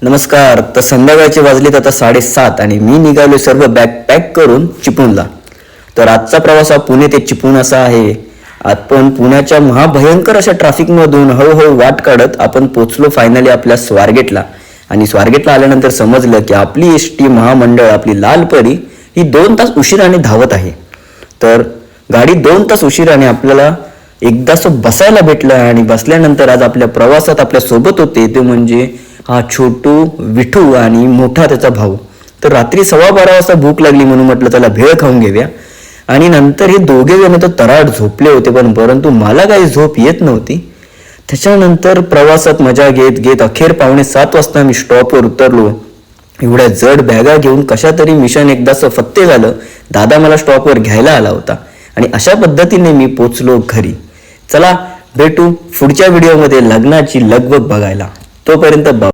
नमस्कार. तर संध्याकाळचे वाजलेत आता 7:30 आणि मी निघालो सर्व बॅग पॅक करून चिपळूणला. तर आजचा प्रवास हा पुणे ते चिपळूण असा आहे. आपण पुण्याच्या महाभयंकर अशा ट्रॅफिकमधून हळूहळू वाट काढत आपण पोचलो फायनली आपल्या स्वारगेटला. आणि स्वारगेटला आल्यानंतर समजलं की आपली एस.टी महामंडळ आपली लाल परी ही 2 तास उशिराने धावत आहे. तर गाडी 2 तास उशिराने आपल्याला एकदाचं बसायला भेटलं आणि बसल्यानंतर आज आपल्या प्रवासात आपल्या सोबत होते ते म्हणजे हा छोटू विठू आणि मोठा त्याचा भाऊ. तर रात्री 12:15 वाजता भूक लागली म्हणून म्हटलं त्याला भेळ खाऊन घेऊया. आणि नंतर हे दोघे जण तर तराट झोपले होते, पण परंतु मला काही झोप येत नव्हती. त्याच्यानंतर प्रवासात मजा घेत घेत अखेर 6:45 वाजता मी स्टॉपवर उतरलो. एवढ्या जड बॅगा घेऊन कशा तरी मिशन एकदाचं फत्ते झालं. दादा मला स्टॉपवर घ्यायला आला होता आणि अशा पद्धतीने मी पोचलो घरी. चला भेटू पुढच्या व्हिडिओमध्ये लग्नाची लगबग बघायला. तोपर्यंत